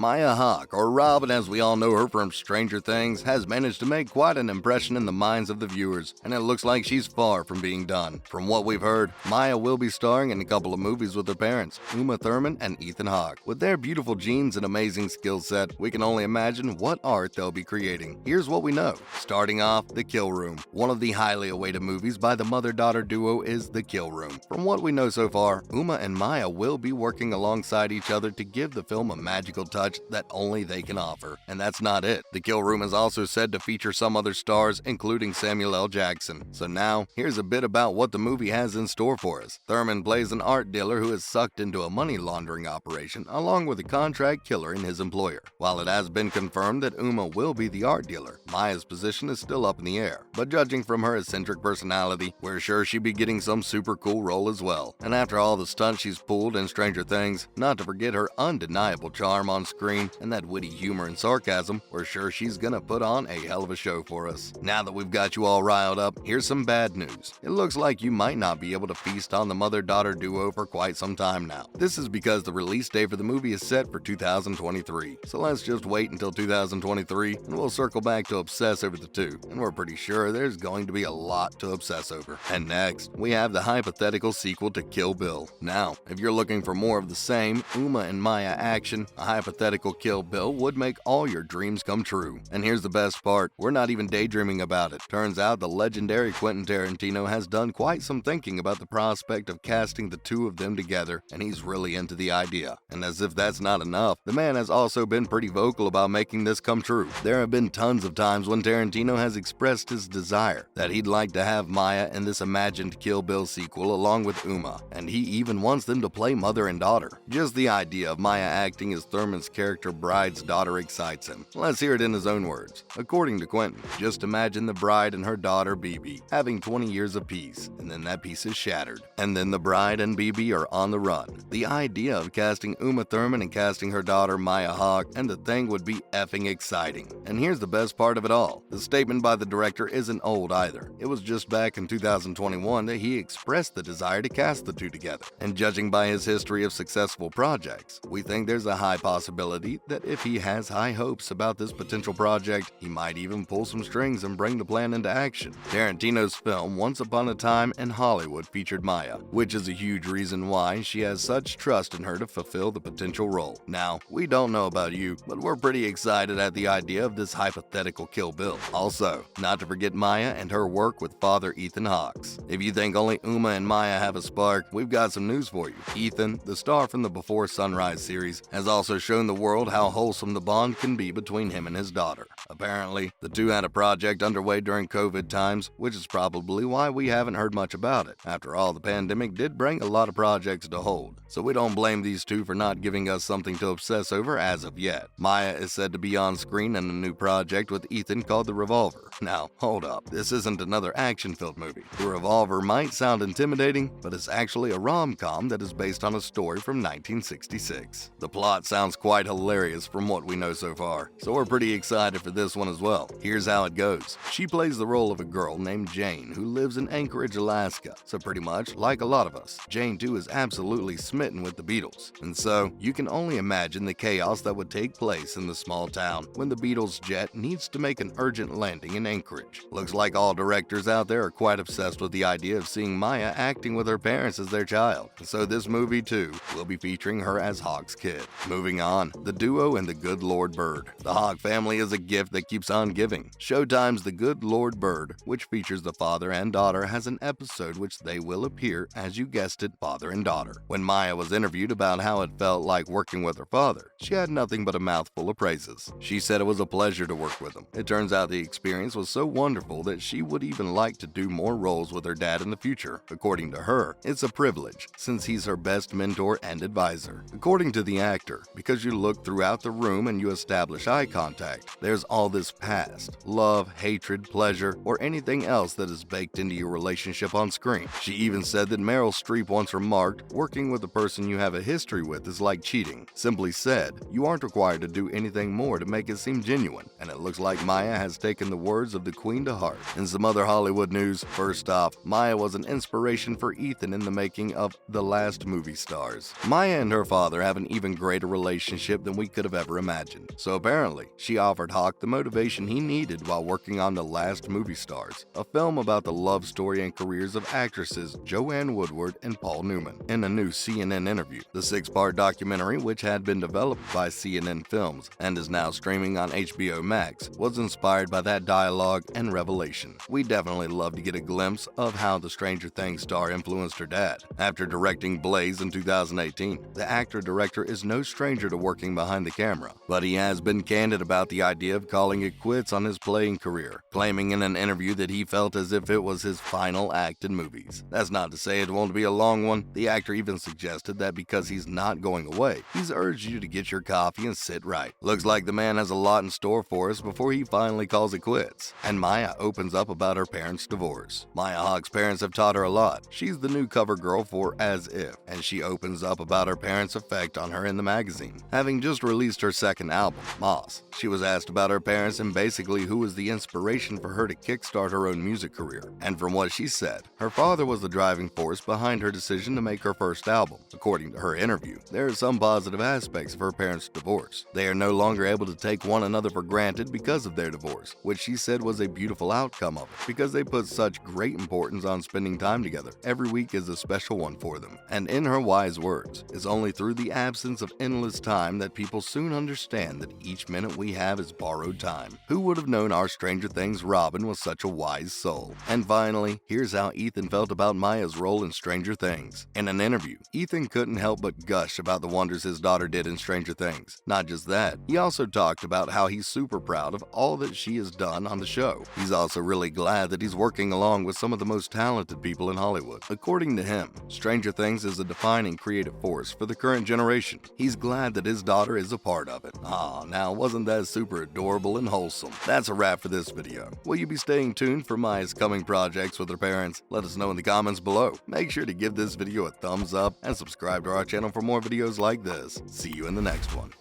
Maya Hawke, or Robin as we all know her from Stranger Things, has managed to make quite an impression in the minds of the viewers, and it looks like she's far from being done. From what we've heard, Maya will be starring in a couple of movies with her parents, Thurman and Ethan Hawke. With their beautiful genes and amazing skill set, we can only imagine what art they'll be creating. Here's what we know. Starting off, The Kill Room. One of the highly awaited movies by the mother-daughter duo is The Kill Room. From what we know so far, Uma and Maya will be working alongside each other to give the film a magical touch that only they can offer. And that's not it. The Kill Room is also said to feature some other stars, including Samuel L. Jackson. So now, here's a bit about what the movie has in store for us. Thurman plays an art dealer who is sucked into a money laundering operation, along with a contract killer in his employer. While it has been confirmed that Uma will be the art dealer, Maya's position is still up in the air. But judging from her eccentric personality, we're sure she'd be getting some super cool role as well. And after all the stunts she's pulled in Stranger Things, not to forget her undeniable charm on screen and that witty humor and sarcasm, we're sure she's gonna put on a hell of a show for us. Now that we've got you all riled up, here's some bad news. It looks like you might not be able to feast on the mother-daughter duo for quite some time now. This is because the release date for the movie is set for 2023. So let's just wait until 2023 and we'll circle back to obsess over the two. And we're pretty sure there's going to be a lot to obsess over. And next, we have the hypothetical sequel to Kill Bill. Now, if you're looking for more of the same Uma and Maya action, a hypothetical Kill Bill would make all your dreams come true. And here's the best part, we're not even daydreaming about it. Turns out the legendary Quentin Tarantino has done quite some thinking about the prospect of casting the two of them together, and he's really into the idea. And as if that's not enough, the man has also been pretty vocal about making this come true. There have been tons of times when Tarantino has expressed his desire that he'd like to have Maya in this imagined Kill Bill sequel along with Uma, and he even wants them to play mother and daughter. Just the idea of Maya acting as Thurman's character Bride's daughter excites him. Let's hear it in his own words. According to Quentin, just imagine the bride and her daughter BB having 20 years apiece, and then that piece is shattered. And then the bride and BB are on the run. The idea of casting Uma Thurman and casting her daughter Maya Hawke, and the thing would be effing exciting. And here's the best part of it all. The statement by the director isn't old either. It was just back in 2021 that he expressed the desire to cast the two together. And judging by his history of successful projects, we think there's a high possibility that if he has high hopes about this potential project, he might even pull some strings and bring the plan into action. Tarantino's film Once Upon a Time in Hollywood featured Maya, which is a huge reason why she has such trust in her to fulfill the potential role. Now, we don't know about you, but we're pretty excited at the idea of this hypothetical Kill Bill. Also, not to forget Maya and her work with father Ethan Hawke. If you think only Uma and Maya have a spark, we've got some news for you. Ethan, the star from the Before Sunrise series, has also shown the world how wholesome the bond can be between him and his daughter. Apparently, the two had a project underway during COVID times, which is probably why we haven't heard much about it. After all, the pandemic did bring a lot of projects to hold, so we don't blame these two for not giving us something to obsess over as of yet. Maya is said to be on screen in a new project with Ethan called The Revolver. Now, hold up, this isn't another action-filled movie. The Revolver might sound intimidating, but it's actually a rom-com that is based on a story from 1966. The plot sounds quite hilarious from what we know so far, so we're pretty excited for this one as well. Here's how it goes. She plays the role of a girl named Jane who lives in Anchorage, Alaska. So pretty much, like a lot of us, Jane too is absolutely smitten with the Beatles. And so, you can only imagine the chaos that would take place in the small town when the Beatles jet needs to make an urgent landing in Anchorage. Looks like all directors out there are quite obsessed with the idea of seeing Maya acting with her parents as their child. So this movie too will be featuring her as Hawke's kid. Moving on, the duo and the Good Lord Bird. The Hawke family is a gift that keeps on giving. Showtime's The Good Lord Bird, which features the father and daughter, has an episode which they will appear, as you guessed it, father and daughter. When Maya was interviewed about how it felt like working with her father, she had nothing but a mouthful of praises. She said it was a pleasure to work with him. It turns out the experience was so wonderful that she would even like to do more roles with her dad in the future. According to her, it's a privilege, since he's her best mentor and advisor. According to the actor, because you look throughout the room and you establish eye contact, there's all this past, love, hatred, pleasure, or anything else that is baked into your relationship on screen. She even said that Meryl Streep once remarked, working with a person you have a history with is like cheating. Simply said, you aren't required to do anything more to make it seem genuine, and it looks like Maya has taken the words of the queen to heart. In some other Hollywood news, first off, Maya was an inspiration for Ethan in the making of The Last Movie Stars. Maya and her father have an even greater relationship relationship than we could have ever imagined. So apparently, she offered Hawke the motivation he needed while working on The Last Movie Stars, a film about the love story and careers of actresses Joanne Woodward and Paul Newman. In a new CNN interview, the 6-part documentary, which had been developed by CNN Films and is now streaming on HBO Max, was inspired by that dialogue and revelation. We definitely love to get a glimpse of how the Stranger Things star influenced her dad. After directing Blaze in 2018, the actor-director is no stranger to working behind the camera, but he has been candid about the idea of calling it quits on his playing career, claiming in an interview that he felt as if it was his final act in movies. That's not to say it won't be a long one. The actor even suggested that because he's not going away, he's urged you to get your coffee and sit right. Looks like the man has a lot in store for us before he finally calls it quits. And Maya opens up about her parents' divorce. Maya Hawke's parents have taught her a lot. She's the new cover girl for As If, and she opens up about her parents' effect on her in the magazine. Having just released her second album, Moss, she was asked about her parents and basically who was the inspiration for her to kickstart her own music career. And from what she said, her father was the driving force behind her decision to make her first album. According to her interview, there are some positive aspects of her parents' divorce. They are no longer able to take one another for granted because of their divorce, which she said was a beautiful outcome of it, because they put such great importance on spending time together. Every week is a special one for them. And in her wise words, it's only through the absence of endless time that people soon understand that each minute we have is borrowed time. Who would have known our Stranger Things Robin was such a wise soul? And finally, here's how Ethan felt about Maya's role in Stranger Things. In an interview, Ethan couldn't help but gush about the wonders his daughter did in Stranger Things. Not just that, he also talked about how he's super proud of all that she has done on the show. He's also really glad that he's working along with some of the most talented people in Hollywood. According to him, Stranger Things is a defining creative force for the current generation. He's glad that his daughter is a part of it. Now wasn't that super adorable and wholesome? That's a wrap for this video. Will you be staying tuned for Maya's coming projects with her parents? Let us know in the comments below. Make sure to give this video a thumbs up and subscribe to our channel for more videos like this. See you in the next one.